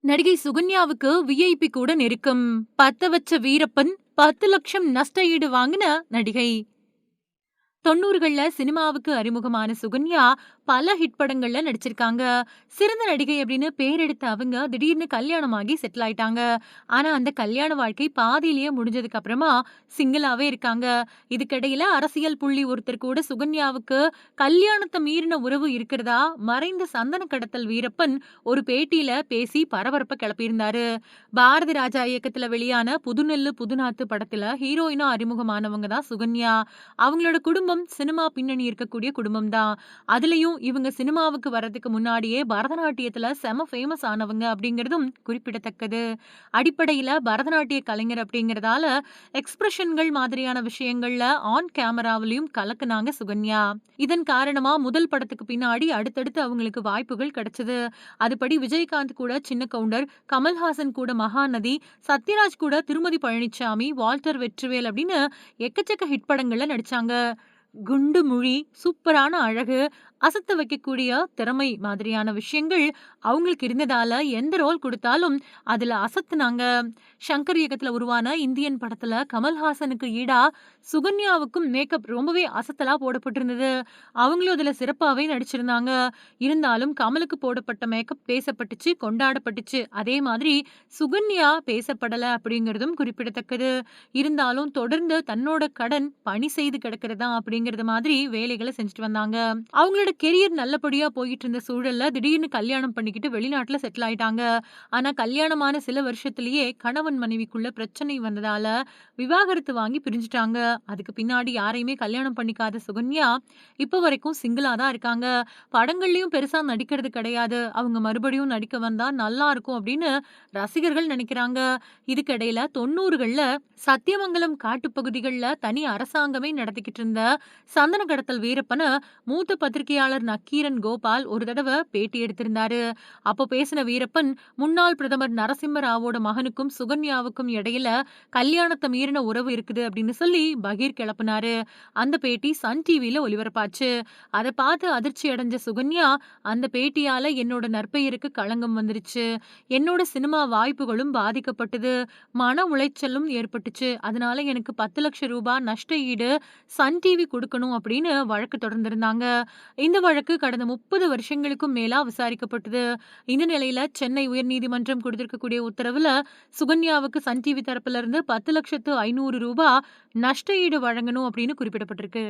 நடிகை சுகன்யாவுக்கு விஐபி கூட நெருக்கம். பத்த வச்ச வீரப்பன் 10,00,000 நஷ்ட ஈடு வாங்கின நடிகை. 90கள்ல சினிமாவுக்கு அறிமுகமான சுகன்யா பல ஹிட் படங்கள்ல நடிச்சிருக்காங்க. சிறந்த நடிகை அப்படின்னு பேர் எடுத்த அவங்க திடீர்னு கல்யாணமாகி செட்டில் ஆயிட்டாங்க. ஆனா அந்த கல்யாண வாழ்க்கை பாதியிலேயே முடிஞ்சதுக்கு அப்புறமா சிங்கிளாவே இருக்காங்க. இதுக்கிடையில அரசியல் புள்ளி ஒருத்தர் கூட சுகன்யாவுக்கு கல்யாணத்தை மீறின உறவு இருக்கிறதா மறைந்த சந்தன கடத்தல் வீரப்பன் ஒரு பேட்டியில பேசி பரபரப்ப கிளப்பியிருந்தாரு. பாரதி ராஜா இயக்கத்துல வெளியான புதுநெல்லு புதுநாத்து படத்துல ஹீரோயினா அறிமுகமானவங்க தான் சுகன்யா. அவங்களோட குடும்பம் சினிமா பின்னணி இருக்கக்கூடிய குடும்பம் தான். அதுலயும் இவங்க சினிமாவுக்கு வர்றதுக்கு முன்னாடியே பரதநாட்டியத்துல செம ஃபேமஸ் ஆனவங்க அப்படிங்கிறதும் குறிப்பிடத்தக்கது. அடிப்படையில பரதநாட்டிய கலைஞர் அப்படிங்கிறதால எக்ஸ்பிரஷன்கள் மாதிரியான விஷயங்கள்ல ஆன் கேமராவிலையும் கலக்குனாங்க சுகன்யா. இதன் காரணமா முதல் படத்துக்கு பின்னாடி அடுத்தடுத்து அவங்களுக்கு வாய்ப்புகள் கிடைச்சது. அதுபடி விஜயகாந்த் கூட சின்ன கவுண்டர், கமல்ஹாசன் கூட மகாநதி, சத்யராஜ் கூட திருமதி பழனிச்சாமி, வால்டர் வெற்றிவேல் அப்படின்னு எக்கச்சக்க ஹிட் படங்கள்ல நடிச்சாங்க. குண்டு மொழி, சூப்பரான அழகு, அசத்த வைக்கக்கூடிய திறமை மாதிரியான விஷயங்கள் அவங்களுக்கு இருந்ததால எந்த ரோல் குடுத்தாலும் அதுல அசத்துனாங்க. ஷங்கர் இயக்கத்துல உருவான இந்தியன் படத்துல கமல்ஹாசனுக்கு ஈடா சுகன்யாவுக்கும் மேக்கப் ரொம்பவே அசத்தலா போடப்பட்டிருந்தது. அவங்களும் அதுல சிறப்பாவே நடிச்சிருந்தாங்க. இருந்தாலும் கமலுக்கு போடப்பட்ட மேக்கப் பேசப்பட்டுச்சு, கொண்டாடப்பட்டுச்சு. அதே மாதிரி சுகன்யா பேசப்படல அப்படிங்கிறதும் குறிப்பிடத்தக்கது. இருந்தாலும் தொடர்ந்து தன்னோட கடன் பணி செய்து கிடக்கிறதா அப்படிங்கிறது மாதிரி வேலைகளை செஞ்சுட்டு வந்தாங்க. அவங்களோட கெரியர் நல்லபடியா போயிட்டு இருந்த சூழல்ல திடீர்னு கல்யாணம் பண்ணிக்கிட்டு வெளிநாட்டுல செட்டில் ஆயிட்டாங்க. ஆனா கல்யாணமான சில வருஷத்திலேயே கணவன் மனைவிக்குள்ள பிரச்சனை வந்ததால விவாகரத்து வாங்கி பிரிஞ்சுட்டாங்க. அதுக்கு பின்னாடி யாரையுமே கல்யாணம் பண்ணிக்காத சுகன்யா இப்ப வரைக்கும் சிங்கிளா தான் இருக்காங்க. படங்கள்லயும் பெருசா நடிக்கிறது கிடையாது. அவங்க மறுபடியும் நடிக்க வந்தா நல்லா இருக்கும் அப்படின்னு ரசிகர்கள் நினைக்கிறாங்க. இதுக்கிடையில 90கள்ல சத்தியமங்கலம் காட்டுப்பகுதிகள்ல தனி அரசாங்கமே நடத்திக்கிட்டு இருந்த சந்தன கடத்தல் வீரப்பன மூத்த பத்திரிகையாளர் நக்கீரன் கோபால் ஒரு தடவை பேட்டி எடுத்திருந்தாரு. அப்போ பேசின வீரப்பன் முன்னாள் பிரதமர் நரசிம்ம ராவோட மகனுக்கும் சுகன்யாவுக்கும் இடையில கல்யாணத்தை மீறின உறவு இருக்குது அப்படின்னு சொல்லி பகீர் கிளப்பினாரு. அந்த பேட்டி சன் டிவில ஒளிபரப்பாச்சு. அதை பார்த்து அதிர்ச்சி அடைஞ்ச சுகன்யா, அந்த பேட்டியால என்னோட நற்பெயருக்கு களங்கம் வந்துருச்சு, என்னோட சினிமா வாய்ப்புகளும் பாதிக்கப்பட்டது, மன உளைச்சலும் ஏற்பட்டுச்சு. அதனால எனக்கு 10,00,000 ரூபாய் நஷ்ட ஈடு சன் டிவி கொடுக்கணும் அப்படின்னு வழக்கு தொடர்ந்திருந்தாங்க. இந்த வழக்கு கடந்த 30 வருஷங்களுக்கும் மேலா விசாரிக்கப்பட்டது. இந்த நிலையில சென்னை உயர்நீதிமன்றம் கொடுத்திருக்கக்கூடிய உத்தரவுல சுகன்யாவுக்கு சன் டிவி தரப்புல இருந்து 10,500,000 ரூபாய் நஷ்ட ஈடு வழங்கணும் அப்படின்னு குறிப்பிடப்பட்டிருக்கு.